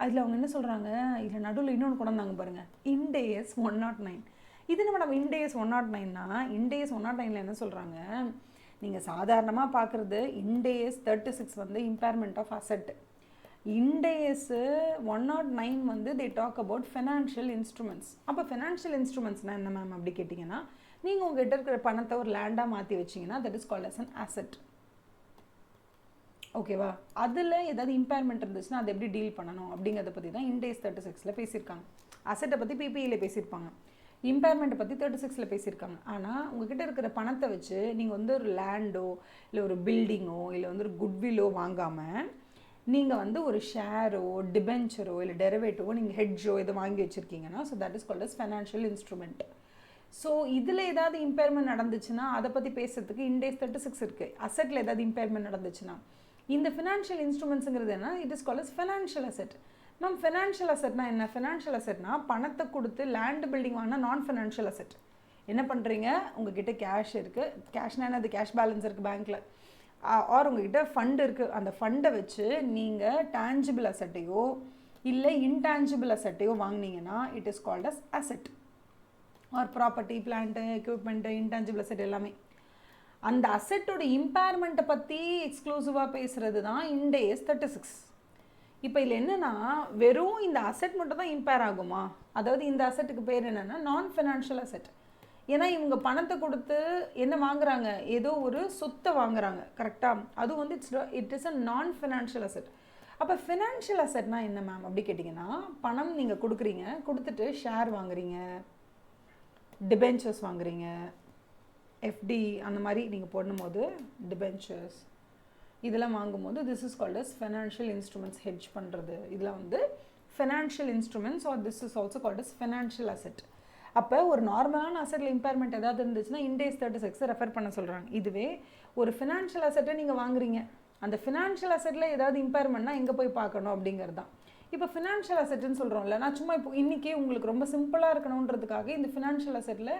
அதில் அவங்க என்ன சொல்கிறாங்க, இதில் நடுவில் இன்னொன்று கொண்டு வந்தாங்க பாருங்கள், இண்டேஸ் 109. இது நம்ம இண்டேஸ் 109னா, இண்டேஸ் 109ல் என்ன சொல்கிறாங்க, நீங்கள் சாதாரணமாக பார்க்குறது இண்டேஸ் 36 வந்து இம்பேர்மெண்ட் ஆஃப் அசட், இண்டேஸ் 109 வந்து they talk about financial instruments. அப்போ ஃபினான்ஷியல் இன்ஸ்ட்ருமெண்ட்ஸ்னால் என்ன மேம் அப்படி கேட்டிங்கன்னா, நீங்கள் உங்கள்கிட்ட இருக்கிற பணத்தை ஒரு லேண்டாக மாற்றி வச்சிங்கன்னா that is called as an asset. ஓகேவா? அதில் ஏதாவது இம்பேர்மெண்ட் இருந்துச்சுன்னா அதை எப்படி டீல் பண்ணணும் அப்படிங்கிறத பற்றி தான் இண்டேஸ் 36ல் பேசியிருக்காங்க. அசட்டை பற்றி பிபிஇயில் பேசியிருப்பாங்க, இம்பேர்மெண்ட்டை பற்றி 36ல் பேசியிருக்காங்க. ஆனால் உங்ககிட்ட இருக்கிற பணத்தை வச்சு நீங்கள் வந்து ஒரு லேண்டோ இல்லை ஒரு பில்டிங்கோ இல்லை வந்து ஒரு குட்வில்லோ வாங்காமல் நீங்கள் வந்து ஒரு ஷேரோ டிபென்ச்சரோ இல்லை டெரிவேட்டிவோ நீங்கள் ஹெட்ஜோ இதை வாங்கி வச்சுருக்கீங்கன்னா, so that is called as financial instrument. So இதில் ஏதாவது இம்பேர்மெண்ட் நடந்துச்சுன்னா அதை பற்றி பேசுறதுக்கு இண்டேஸ் 36 இருக்குது. அசட்டில் ஏதாவது இம்பேர்மெண்ட் நடந்துச்சுன்னா இந்த ஃபினான்ஷியல் இன்ஸ்ட்ருமெண்ட்ஸுங்கிறது என்ன, it is called as financial asset. Ma'am financial அசெட்னா என்ன? ஃபினான்ஷியல் அசெட்னா பணத்தை கொடுத்து லேண்ட் பில்டிங் வாங்கினா நான் ஃபினான்ஷியல் அசெட். என்ன பண்ணுறீங்க, உங்ககிட்ட கேஷ் இருக்குது, கேஷ்னா அது கேஷ் பேலன்ஸ் இருக்குது பேங்க்கில், ஆர் உங்ககிட்ட ஃபண்டு இருக்குது, அந்த ஃபண்டை வச்சு நீங்கள் டேஞ்சிபிள் அசெட்டையோ இல்லை இன்டேஞ்சிபிள் அசெட்டையோ வாங்கினீங்கன்னா it is called as asset. Or property, plant, equipment, intangible asset எல்லாமே. அந்த அசெட்டோட இம்பேர்மெண்ட்டை பற்றி எக்ஸ்க்ளூசிவாக பேசுகிறது தான் இண்டேஸ் 36. இப்போ இதில் என்னென்னா, வெறும் இந்த அசெட் மட்டும் தான் இம்பேர் ஆகுமா, அதாவது இந்த அசெட்டுக்கு பேர் என்னென்னா நான் ஃபினான்ஷியல் அசெட். ஏன்னா இவங்க பணத்தை கொடுத்து என்ன வாங்குறாங்க, ஏதோ ஒரு சொத்தை வாங்குறாங்க, கரெக்டாக? அது வந்து இட் இஸ் அ நான் ஃபினான்ஷியல் அசெட். அப்போ ஃபினான்ஷியல் அசெட்னா என்ன மேம் அப்படி கேட்டிங்கன்னா, பணம் நீங்கள் கொடுக்குறீங்க, கொடுத்துட்டு ஷேர் வாங்குறீங்க, டிபென்ச்சர்ஸ் வாங்குறீங்க, எஃப்டி அந்த மாதிரி நீங்கள் போடும்போது டிபென்ச்சர்ஸ் இதெல்லாம் வாங்கும்போது this is called as financial instruments. Hedge பண்ணுறது இதெல்லாம் வந்து financial instruments or this is also called as financial asset. அப்போ ஒரு நார்மலான அசெட்டில் இம்பேர்மெண்ட் ஏதாவது இருந்துச்சுன்னா இண்டேஸ் 36 ரெஃபர் பண்ண சொல்கிறாங்க. இதுவே ஒரு ஃபினான்ஷியல் அசெட்டை நீங்கள் வாங்குறீங்க, அந்த ஃபினான்ஷியல் அசெட்டில் ஏதாவது இம்பேர்மெண்ட்னா எங்கே போய் பார்க்கணும் அப்படிங்கிறது தான். இப்போ ஃபினான்ஷியல் அசெட்டுன்னு சொல்கிறோம்ல, நான் சும்மா இப்போ இன்றைக்கே உங்களுக்கு ரொம்ப சிம்பிளாக இருக்கணுன்றதுக்காக இந்த ஃபினான்ஷியல் அசெட்டில்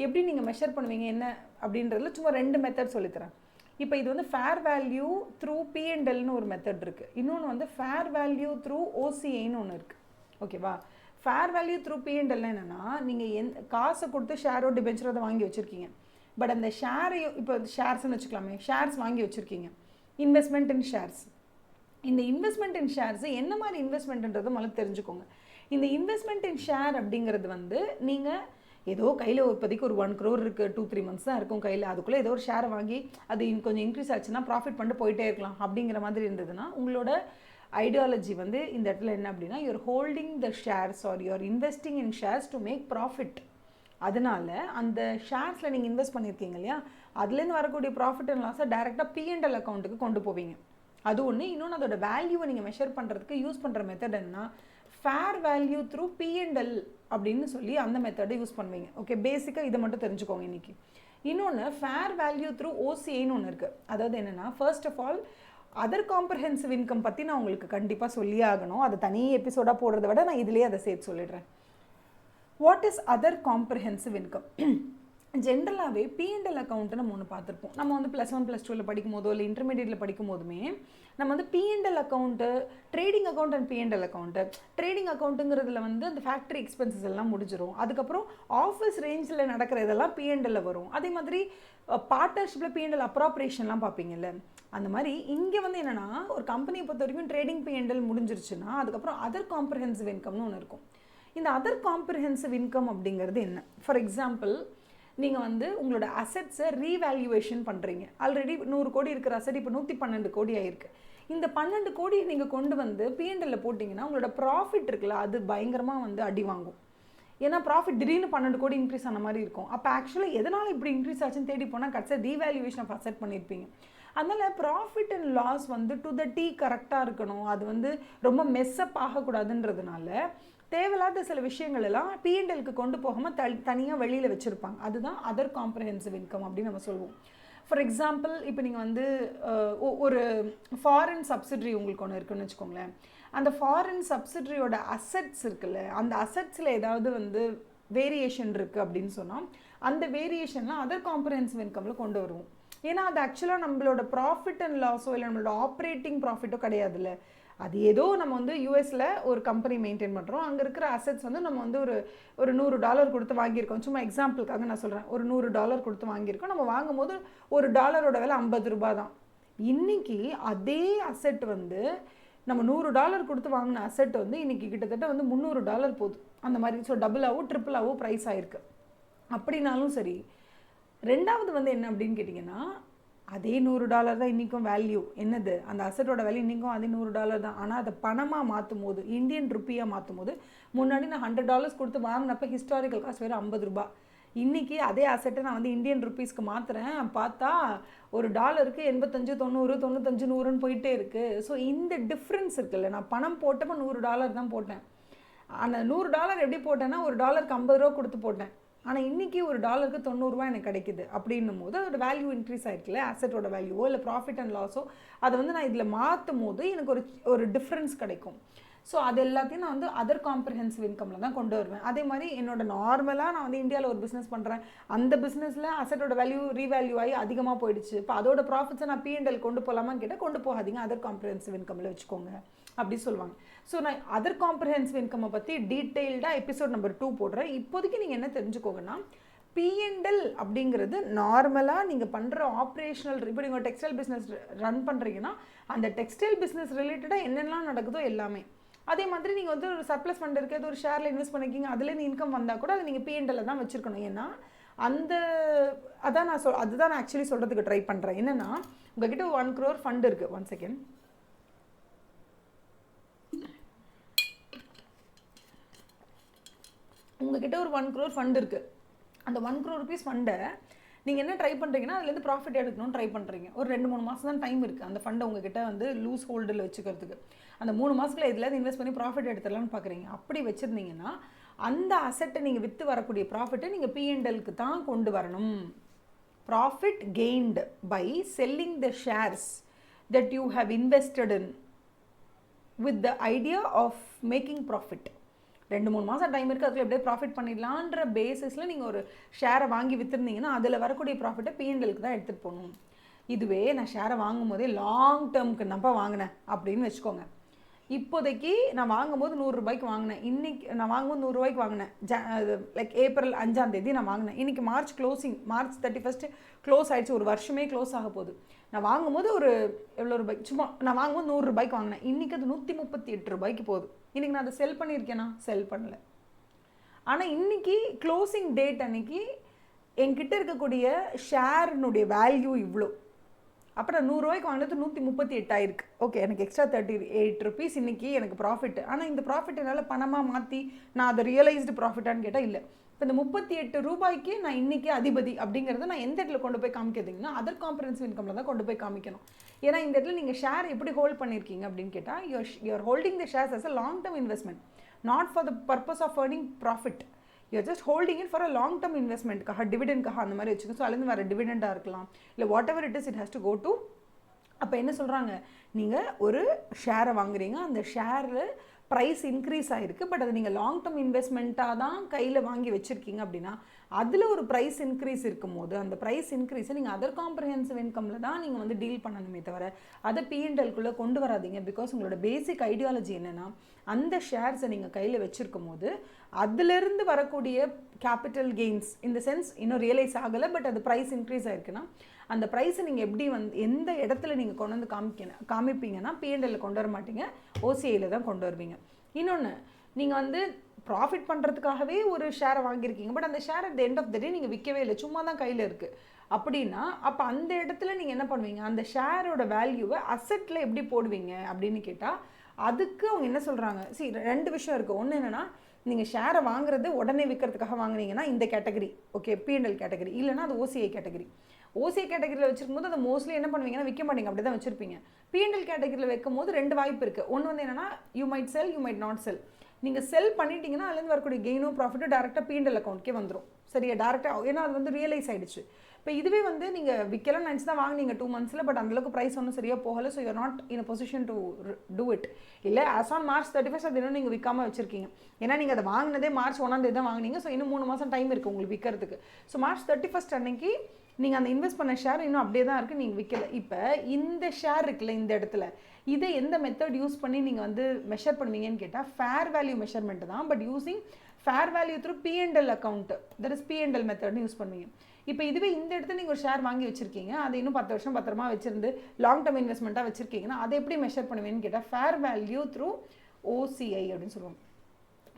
எப்படி நீங்கள் மெஷர் பண்ணுவீங்க என்ன அப்படின்றதுல சும்மா 2 மெத்தட் சொல்லித்தரேன். இப்போ இது வந்து ஃபேர் வேல்யூ த்ரூ P&Lனு ஒரு மெத்தட் இருக்குது, இன்னொன்று வந்து ஃபேர் வேல்யூ த்ரூ OCAன்னு ஒன்று இருக்குது. ஓகேவா? ஃபேர் வேல்யூ த்ரூ P&Lனா என்னென்னா, நீங்கள் காசை கொடுத்து ஷேரோ டிபென்ச்சரோ அதை வாங்கி வச்சுருக்கீங்க, பட் அந்த ஷேரையும் இப்போ ஷேர்ஸ்ன்னு வச்சுக்கலாமே, ஷேர்ஸ் வாங்கி வச்சுருக்கீங்க, இன்வெஸ்ட்மெண்ட் இன் ஷேர்ஸ். இந்த இன்வெஸ்ட்மெண்ட் இன் ஷேர்ஸ் என்ன மாதிரி இன்வெஸ்ட்மெண்ட்ன்றதை முதல்ல தெரிஞ்சுக்கோங்க. இந்த இன்வெஸ்ட்மெண்ட் இன் ஷேர் அப்படிங்கிறது வந்து நீங்கள் ஏதோ கையில் இப்போதைக்கு ஒரு 1 crore இருக்குது, 2-3 months தான் இருக்கும் கையில், அதுக்குள்ளே ஏதோ ஒரு ஷேரை வாங்கி அது கொஞ்சம் இன்க்ரீஸ் ஆச்சுன்னா ப்ராஃபிட் பண்ணிட்டு போயிட்டே இருக்கலாம் அப்படிங்கிற மாதிரி இருந்ததுன்னா உங்களோட ஐடியாலஜி வந்து இந்த இடத்துல என்ன அப்படின்னா, you're holding the shares or you're investing in shares to make profit. அதனால அந்த ஷேர்ஸில் நீங்கள் இன்வெஸ்ட் பண்ணியிருக்கீங்க இல்லையா, அதுலேருந்து வரக்கூடிய ப்ராஃபிட் அண்ட் லாஸை டைரெக்டாக P&L அக்கௌண்ட்டுக்கு கொண்டு போவீங்க. அது ஒன்று. இன்னொன்று, அதோட வேல்யூவை நீங்கள் மெஷர் பண்ணுறதுக்கு யூஸ் பண்ணுற மெத்தட் என்ன, ஃபேர் வேல்யூ த்ரூ P&L அப்படின்னு சொல்லி அந்த மெத்தடை யூஸ் பண்ணுவீங்க. ஓகே, பேசிக்காக இதை மட்டும் தெரிஞ்சுக்கோங்க இன்றைக்கி. இன்னொன்று, ஃபேர் வேல்யூ த்ரூ OCIன்னு ஒன்று இருக்குது. அதாவது என்னென்னா, first of all other comprehensive income பற்றி நான் உங்களுக்கு கண்டிப்பாக சொல்லியே ஆகணும். அதை தனி எபிசோடாக போடுறத விட நான் இதிலே அதை சேர்த்து சொல்லிடுறேன். What is other comprehensive income? ஜென்ரலாகவே P&L அக்கௌண்ட்டு நம்ம ஒன்று பார்த்துருப்போம். நம்ம வந்து +1 +2 படிக்கும் போதோ இல்லை இன்டர்மீடியட்டில் படிக்கும் போதுமே நம்ம வந்து P&L account, trading account and P&L account, trading அக்கௌண்ட்டுங்கிறதுல வந்து அந்த ஃபேக்ட்ரி எக்ஸ்பென்சஸ் எல்லாம் முடிஞ்சிடும். அதுக்கப்புறம் ஆஃபீஸ் ரேஞ்சில் நடக்கிற இதெல்லாம் P&L வரும். அதே மாதிரி பார்ட்னர்ஷிப்பில் P&L அப்ராப்ரேஷன்லாம் பார்ப்பீங்கல்ல, அந்த மாதிரி இங்கே வந்து என்னென்னா, ஒரு கம்பெனியை பொறுத்த வரைக்கும் ட்ரேடிங் P&L முடிஞ்சிருச்சுன்னா அதுக்கப்புறம் அதர் காம்ப்ரஹென்சிவ் இன்கம்னு ஒன்று இருக்கும். இந்த அதர் காம்ப்ரஹென்சிவ் இன்கம் அப்படிங்கிறது என்ன? ஃபார் எக்ஸாம்பிள், நீங்கள் வந்து உங்களோட அசெட்ஸை ரீவேல்யூவேஷன் பண்ணுறீங்க. ஆல்ரெடி 100 கோடி இருக்கிற அசெட் இப்போ 112 கோடி ஆயிருக்கு. இந்த 12 கோடி நீங்கள் கொண்டு வந்து P&L போட்டிங்கன்னா உங்களோட ப்ராஃபிட் இருக்குல்ல, அது பயங்கரமாக வந்து அடி வாங்கும். ஏன்னா ப்ராஃபிட் திடீர்னு 12 கோடி இன்க்ரீஸ் ஆன மாதிரி இருக்கும். அப்போ ஆக்சுவலாக எதனால் இப்படி இன்க்ரீஸ் ஆச்சுன்னு தேடி போனால் கடைசியாக ரீவேல்யூவேஷன் ஆஃப் அசெட் பண்ணியிருப்பீங்க. அதனால் ப்ராஃபிட் அண்ட் லாஸ் வந்து டு த டீ கரெக்டாக இருக்கணும். அது வந்து ரொம்ப மெஸ்அப் ஆகக்கூடாதுன்றதுனால தேவையில்லாத சில விஷயங்கள் எல்லாம் P&Lக்கு கொண்டு போகாமல் தனியாக வெளியில் வச்சுருப்பாங்க. அதுதான் அதர் காம்ப்ரஹென்சிவ் இன்கம் அப்படின்னு நம்ம சொல்லுவோம். ஃபார் எக்ஸாம்பிள், இப்போ நீங்கள் வந்து ஒரு ஃபாரின் சப்சிடரி உங்களுக்கு ஒன்று இருக்குன்னு வச்சுக்கோங்களேன். அந்த ஃபாரின் சப்சிடரியோட அசெட்ஸ் இருக்குல்ல, அந்த அசெட்ஸில் ஏதாவது வந்து வேரியேஷன் இருக்குது அப்படின்னு சொன்னால் அந்த வேரியேஷன்லாம் அதர் காம்ப்ரஹென்சிவ் இன்கமில் கொண்டு வருவோம். ஏன்னா அது ஆக்சுவலாக நம்மளோட ப்ராஃபிட் அண்ட் லாஸோ இல்லை நம்மளோட ஆப்ரேட்டிங் ப்ராஃபிட்டோ கிடையாதுல்ல. அது ஏதோ நம்ம வந்து யூஎஸில் ஒரு கம்பெனி மெயின்டைன் பண்ணுறோம், அங்கே இருக்கிற அசெட்ஸ் வந்து நம்ம வந்து ஒரு $100 கொடுத்து வாங்கியிருக்கோம். சும்மா எக்ஸாம்பிளுக்காக நான் சொல்கிறேன், ஒரு $100 கொடுத்து வாங்கியிருக்கோம். நம்ம வாங்கும் போது ஒரு டாலரோட விலை 50 ரூபாய் தான். இன்றைக்கி அதே அசெட் வந்து நம்ம $100 கொடுத்து வாங்கின அசெட் வந்து இன்றைக்கி கிட்டத்தட்ட வந்து $300 போகுது. அந்த மாதிரி ஸோ டபுளாகவோ ட்ரிப்பிளாகவோ ப்ரைஸ் ஆகிருக்கு. அப்படின்னாலும் சரி. ரெண்டாவது வந்து என்ன அப்படின்னு கேட்டிங்கன்னா, அதே $100 தான் இன்றைக்கும் வேல்யூ. என்னது, அந்த அசட்டோட வேல்யூ இன்றைக்கும் அதே $100 தான். ஆனால் அதை பணமாக மாற்றும் போது, இந்தியன் ருப்பியாக மாற்றும் போது, முன்னாடி நான் $100 கொடுத்து வாங்கினப்போ ஹிஸ்டாரிக்கல் காஸ்ட் வேறு 50 ரூபாய். இன்றைக்கி அதே அசட்டை நான் வந்து இந்தியன் ருப்பீஸ்க்கு மாற்றுறேன், பார்த்தா ஒரு டாலருக்கு 85, 90, 95, 100ன்னு போயிட்டே இருக்குது. ஸோ இந்த டிஃப்ரென்ஸ் இருக்குல்ல, நான் பணம் போட்டப்போ $100 தான் போட்டேன். ஆனால் $100 எப்படி போட்டேன்னா ஒரு டாலருக்கு 50 ரூபா கொடுத்து போட்டேன். ஆனால் இன்றைக்கி ஒரு டாலருக்கு 90 ரூபா எனக்கு கிடைக்குது. அப்படின்னும் போது அதோட வேல்யூ இன்க்ரீஸ் ஆகிருக்குல்ல, அசட்டோட வேல்யூவோ இல்லை ப்ராஃபிட் அண்ட் லாஸோ அதை வந்து நான் இதில் மாற்றும் போது எனக்கு ஒரு டிஃப்ரென்ஸ் கிடைக்கும். ஸோ அது எல்லாத்தையும் நான் வந்து அதர் காம்ப்ரஹென்சிவ் இன்கமில் தான் கொண்டு வருவேன். அதே மாதிரி என்னோட நார்மலாக நான் வந்து இந்தியாவில் ஒரு பிஸ்னஸ் பண்ணுறேன், அந்த பிஸ்னஸில் அசட்டோட வேல்யூ ரீவேல்யூ ஆகி அதிகமாக போயிடுச்சு. இப்போ அதோட ப்ராஃபிட்ஸை நான் P&L கொண்டு போகலாமான்னு கேட்டால் கொண்டு போகாதீங்க, அதர் காம்ப்ரஹென்சிவ் இன்கமில் வச்சுக்கோங்க அப்படி சொல்லுவாங்க. ஸோ நான் அதர் காம்ப்ரஹென்சிவ் இன்கம்மை பற்றி டீட்டெயில்டாக எபிசோட் நம்பர் 2 போடுறேன். இப்போதைக்கு நீங்கள் என்ன தெரிஞ்சுக்கோங்கன்னா, P&L அப்படிங்கிறது நார்மலாக நீங்கள் பண்ணுற ஆப்ரேஷனல், இப்போ நீங்கள் டெக்ஸ்டைல் பிஸ்னஸ் ரன் பண்ணுறீங்கன்னா அந்த டெக்ஸ்டைல் பிஸ்னஸ் ரிலேட்டடாக என்னெல்லாம் நடக்குதோ எல்லாமே. அதே மாதிரி நீங்கள் வந்து ஒரு சர்ப்ளஸ் ஃபண்ட் இருக்குது, அது ஒரு ஷேரில் இன்வெஸ்ட் பண்ணிக்கிங்க, அதுலேருந்து இன்கம் வந்தால் கூட அது நீங்கள் P&L தான் வச்சுருக்கணும். ஏன்னா அதுதான் நான் ஆக்சுவலி சொல்கிறதுக்கு ட்ரை பண்ணுறேன். என்னென்னா, உங்கள்கிட்ட 1 crore ஃபண்ட் இருக்குது. 1 செகண்ட். உங்கள்கிட்ட ஒரு 1 crore ஃபண்ட் இருக்குது. அந்த 1 crore rupees ஃபண்டை நீங்கள் என்ன ட்ரை பண்ணுறீங்கன்னா, அதுலேருந்து ப்ராஃபிட் எடுக்கணும்னு ட்ரை பண்ணுறீங்க. ஒரு 2-3 மாதம் தான் டைம் இருக்குது அந்த ஃபண்டை உங்ககிட்ட வந்து லூஸ் ஹோல்டில் வச்சுக்கிறதுக்கு. அந்த 3 மாதத்தில் எதுலேருந்து இன்வெஸ்ட் பண்ணி ப்ராஃபிட் எடுத்துடலான்னு பார்க்குறீங்க. அப்படி வச்சுருந்தீங்கன்னா அந்த அசட்டை நீங்கள் விற்று வரக்கூடிய ப்ராஃபிட்டை நீங்கள் P&Lக்கு தான் கொண்டு வரணும். Profit gained by selling the shares that you have invested in with the idea of making profit. 2-3 மாதம் டைம் இருக்குது, அதில் எப்படியே ப்ராஃபிட் பண்ணிடலான்ற பேசிஸில் நீங்கள் ஒரு ஷேரை வாங்கி விற்றுருந்தீங்கன்னா அதில் வரக்கூடிய ப்ராஃபிட்டை P&Lக்கு தான் எடுத்துகிட்டு போகணும். இதுவே நான் ஷேரை வாங்கும் போதே லாங் டேர்முக்கு நம்ப வாங்கினேன் அப்படின்னு வச்சுக்கோங்க. இப்போதைக்கு நான் வாங்கும்போது 100 ரூபாய்க்கு வாங்கினேன். இன்னைக்கு நான் வாங்கும்போது 100 ரூபாய்க்கு வாங்கினேன். லைக் ஏப்ரல் 5ஆம் தேதி நான் வாங்கினேன். இன்னைக்கு மார்ச் க்ளோசிங், மார்ச் 31 க்ளோஸ் ஆயிடுச்சு. ஒரு வருஷமே க்ளோஸ் ஆக போகுது. நான் வாங்கும்போது ஒரு எவ்வளோ ரூபாய்க்கு, சும்மா நான் வாங்கும்போது 100 ரூபாய்க்கு வாங்கினேன். இன்னைக்கு அது 138 ரூபாய்க்கு போகுது. இன்னைக்கு நான் அதை செல் பண்ணியிருக்கேனா? செல் பண்ணல. ஆனால் இன்னைக்கு க்ளோசிங் டேட் அன்னைக்கு என்கிட்ட இருக்கக்கூடிய ஷேர்னுடைய வேல்யூ இவ்வளோ. அப்புறம் 100 ரூபாய்க்கு வாங்கினது 138 ஆயிருக்கு. ஓகே, எனக்கு எக்ஸ்ட்ரா 38 ருபீஸ் இன்றைக்கி எனக்கு ப்ராஃபிட். ஆனால் இந்த ப்ராஃபிட் என்னால் பணமாக மாற்றி நான் அதை ரியலைஸ்டு ப்ராஃபிட்டான்னு கேட்டால் இல்லை. இப்போ இந்த 38 ரூபாய்க்கு நான் இன்றைக்கி அதிபதி அப்படிங்கிறத நான் எந்த இடத்துல கொண்டு போய் காமிக்கிறதுங்கன்னா அதர் காம்பரன்சிவ் இன்கமில் தான் கொண்டு போய் காமிக்கணும். ஏன்னா இந்த இடத்துல நீங்கள் ஷேர் எப்படி ஹோல்ட் பண்ணியிருக்கீங்க அப்படின்னு கேட்டால் you are holding the shares as a long term investment, not for the purpose of earning profit. You are just holding it for a long term இன்வெஸ்ட்மெண்ட்காக, டிவிடெண்ட்காக அந்த மாதிரி வச்சுக்கோங்க. ஸோ அதுலேருந்து வர டிவிடெண்டாக இருக்கலாம், இல்லை whatever it is, it has to go to. அப்போ என்ன சொல்கிறாங்க, நீங்கள் ஒரு ஷேரை வாங்குறீங்க, அந்த ஷேரில் ப்ரைஸ் இன்க்ரீஸ் ஆகிருக்கு, பட் அது நீங்கள் லாங் டர்ம் இன்வெஸ்ட்மெண்ட்டாக தான் கையில் வாங்கி வச்சுருக்கீங்க அப்படின்னா அதில் ஒரு ப்ரைஸ் இன்க்ரீஸ் இருக்கும் போது அந்த ப்ரைஸ் இன்க்ரீஸை நீங்கள் அதர் காம்ப்ரஹென்சிவ் இன்கமில் தான் நீங்கள் வந்து டீல் பண்ணணுமே தவிர அதை P&Lக்குள்ளே கொண்டு வராதிங்க. பிகாஸ் உங்களோட பேசிக் ஐடியாலஜி என்னென்னா, அந்த ஷேர்ஸை நீங்கள் கையில் வச்சுருக்கும் போது அதிலிருந்து வரக்கூடிய கேபிட்டல் கெயின்ஸ் இந்த சென்ஸ் இன்னும் ரியலைஸ் ஆகலை, பட் அது ப்ரைஸ் இன்க்ரீஸ் ஆகிருக்குன்னா அந்த ப்ரைஸை நீங்கள் எப்படி எந்த இடத்துல நீங்கள் கொண்டு வந்து காமிப்பீங்கன்னா P&L கொண்டு வர மாட்டீங்க, OCIயில் தான் கொண்டு வருவீங்க. இன்னொன்று, நீங்கள் வந்து ப்ராஃபிட் பண்ணுறதுக்காகவே ஒரு ஷேரை வாங்கியிருக்கீங்க, பட் அந்த share at the end of the day நீங்கள் விற்கவே இல்லை, சும்மா தான் கையில் இருக்குது அப்படின்னா அப்போ அந்த இடத்துல நீங்கள் என்ன பண்ணுவீங்க, அந்த ஷேரோட வேல்யூவை அசெட்டில் எப்படி போடுவீங்க அப்படின்னு கேட்டால் அதுக்கு அவங்க என்ன சொல்கிறாங்க, ரெண்டு விஷயம் இருக்குது. ஒன்று என்னென்னா, நீங்கள் ஷேரை வாங்குறது உடனே விற்கிறதுக்காக வாங்குனீங்கன்னா இந்த கேட்டகரி ஓகே P&L கேட்டகரி, இல்லைனா அது OCI கேட்டகரி. OCI கேட்டகரியில் வச்சிருக்கும் போது அதை மோஸ்ட்லி என்ன பண்ணுவீங்கன்னா விற்க மாட்டீங்க, அப்படி தான் வச்சுருப்பீங்க. P&L கேட்டகரியில் வைக்கும் போது ரெண்டு வாய்ப்பு இருக்குது. ஒன்று வந்து என்னென்னா, you might sell, you might not sell. நீங்கள் செல் பண்ணிட்டீங்கன்னா அதுலேருந்து வரக்கூடிய கெயினோ ப்ராஃபிட்டோ டேரெக்டாக P&L அக்கௌண்ட்கே வந்துடும். சரியா, டேரெக்டாக, ஏன்னா அது வந்து ரியலைஸ் ஆகிடுச்சு. இப்போ இதுவே வந்து நீங்கள் விற்கலாம்னு நினச்சி தான் வாங்கினீங்க 2 மந்த்ஸில், பட் அந்தளவுக்கு ப்ரைஸ் ஒன்றும் சரியாக போகலை. So you're not in a position to do it. இல்லை ஆஸ் ஆன் மார்ச் 31 அது இன்னும் நீங்கள் விற்காமல் வச்சுருக்கீங்க. ஏன்னா நீங்கள் அதை வாங்கினதே மார்ச் 1ஆம் தேதி தான் வாங்கினீங்க. ஸோ இன்னும் 3 மாதம் டைம் இருக்குது உங்களுக்கு விற்கிறதுக்கு. ஸோ மார்ச் 31 அன்னைக்கு நீங்கள் அந்த இன்வெஸ்ட் பண்ண ஷேர் இன்னும் அப்படியே தான் இருக்குது, நீங்கள் விற்கலை. இப்போ இந்த ஷேர் இருக்குல்ல இந்த இடத்துல, இதை எந்த மெத்தட் யூஸ் பண்ணி நீங்கள் வந்து மெஷர் பண்ணுவீங்கன்னு கேட்டால் ஃபேர் வேல்யூ மெஷர்மெண்ட் தான், but using fair value through P&L account, that is P&L மெத்தட்னு யூஸ் பண்ணுவீங்க. இப்போ இதுவே இந்த இடத்துல நீங்கள் ஒரு ஷேர் வாங்கி வச்சுருக்கீங்க, அது இன்னும் 10 வருஷம் பத்திரமா வச்சிருந்து லாங் டர்ம் இன்வெஸ்ட்மெண்ட்டாக வச்சுருக்கீங்கன்னா அதை எப்படி மெஷர் பண்ணுவீங்கன்னு கேட்டால் ஃபேர் வேல்யூ த்ரூ OCI அப்படின்னு சொல்லுவாங்க.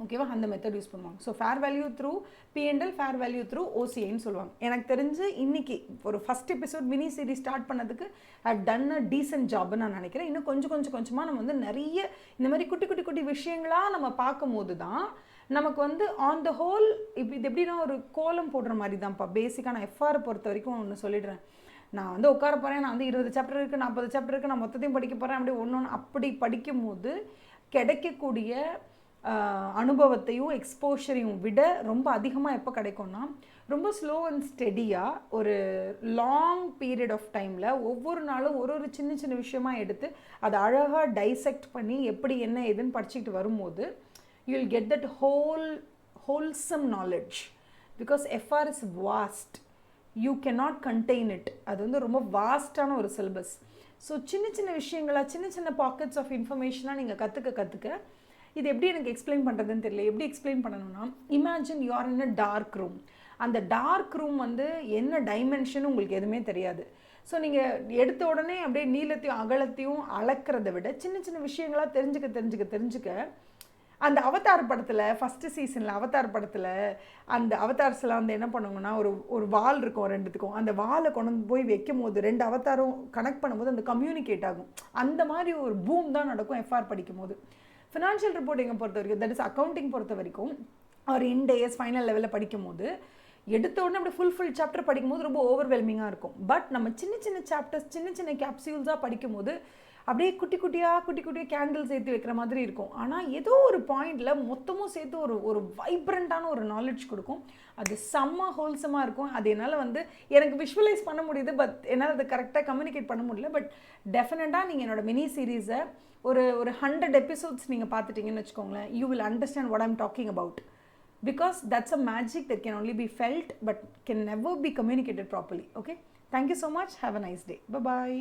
ஓகேவா, அந்த மெத்தட் யூஸ் பண்ணுவாங்க. So fair value through P&L, fair value through OCIன்னு சொல்லுவாங்க. எனக்கு தெரிஞ்சு இன்னைக்கு ஒரு first episode mini series start பண்ணதுக்கு ஐவ் டன் அ டீசென்ட் ஜாப்னு நான் நினைக்கிறேன். இன்னும் கொஞ்சமாக நம்ம வந்து நிறைய இந்த மாதிரி குட்டி விஷயங்களாக நம்ம பார்க்கும்போது தான் நமக்கு வந்து ஆன் த ஹோல் இப்போ இது எப்படின்னா ஒரு கோலம் போடுற மாதிரி தான்ப்பா. பேசிக்காக நான் FR பொறுத்த வரைக்கும் ஒன்று சொல்லிடுறேன். நான் வந்து உட்கார போகிறேன், நான் வந்து 20 சாப்டர் இருக்குது, 40 சாப்டர் இருக்குது, நான் மொத்தத்தையும் படிக்க போகிறேன், அப்படி ஒன்று அப்படி படிக்கும் போது கிடைக்கக்கூடிய அனுபவத்தையும் எக்ஸ்போஷரையும் விட ரொம்ப அதிகமாக எப்போ கிடைக்கும்னா ரொம்ப ஸ்லோ அண்ட் ஸ்டெடியாக ஒரு லாங் பீரியட் ஆஃப் டைமில் ஒவ்வொரு நாளும் ஒரு சின்ன விஷயமா எடுத்து அதை அழகாக டைசெக்ட் பண்ணி எப்படி என்ன ஏதுன்னு படிச்சுக்கிட்டு வரும்போது you will get that wholesome knowledge, because FR is vast, you cannot contain it. அது வந்து ரொம்ப வாஸ்டான ஒரு சிலபஸ். ஸோ சின்ன விஷயங்களா சின்ன பாக்கெட்ஸ் ஆஃப் இன்ஃபர்மேஷனாக நீங்கள் கற்றுக்க இது எப்படி எனக்கு எக்ஸ்பிளைன் பண்ணுறதுன்னு தெரியல. எப்படி எக்ஸ்பிளைன் பண்ணணும்னா, imagine you are in a dark room. அந்த டார்க் ரூம் வந்து என்ன டைமென்ஷன் உங்களுக்கு எதுவுமே தெரியாது. ஸோ நீங்கள் எடுத்த உடனே அப்படியே நீளத்தையும் அகலத்தையும் அளக்கிறத விட சின்ன விஷயங்களாக தெரிஞ்சுக்க அந்த அவதார் படத்தில் ஃபஸ்ட்டு சீசனில் அவதார் படத்தில் அந்த அவதார்ஸ்லாம் வந்து என்ன பண்ணுவாங்கன்னா ஒரு வால் இருக்கும் ரெண்டுத்துக்கும், அந்த வாலை கொண்டு போய் வைக்கும் போது 2 அவதாரும் கனெக்ட் பண்ணும்போது அந்த கம்யூனிகேட் ஆகும். அந்த மாதிரி ஒரு பூம் தான் நடக்கும் FR படிக்கும் போது. ஃபினான்ஷியல் ரிப்போர்ட்டிங்கை பொறுத்த வரைக்கும், தட் இஸ் அக்கௌண்டிங் பொறுத்த வரைக்கும், ஒரு இன்டேஸ் ஃபைனல் லெவலில் படிக்கும் போது எடுத்த உடனே அப்படி ஃபுல் சாப்டர் படிக்கும்போது ரொம்ப ஓவர்வெல்மிங்காக இருக்கும். பட் நம்ம சின்ன சாப்டர்ஸ் சின்ன கேப்சியூல்ஸாக படிக்கும்போது அப்படியே குட்டி கேண்டில்ஸ் ஏற்றி வைக்கிற மாதிரி இருக்கும். ஆனால் ஏதோ ஒரு பாயிண்டில் மொத்தமும் சேர்த்து ஒரு வைப்ரண்ட்டான ஒரு நாலேஜ் கொடுக்கும். அது செம்ம ஹோல்சமாக இருக்கும். அது என்னால் வந்து எனக்கு விஷுவலைஸ் பண்ண முடியுது, பட் என்னால் அதை கரெக்டாக கம்யூனிகேட் பண்ண முடியல. பட் டெஃபினட்டாக நீங்கள் என்னோடய மினி சீரீஸை ஒரு 100 எபிசோட்ஸ் நீங்கள் பார்த்துட்டிங்கன்னு வச்சுக்கோங்களேன், you will understand what I'm talking about. Because that's a magic that can only be felt but can never be communicated properly. Okay, thank you so much. Have a nice day. Bye bye.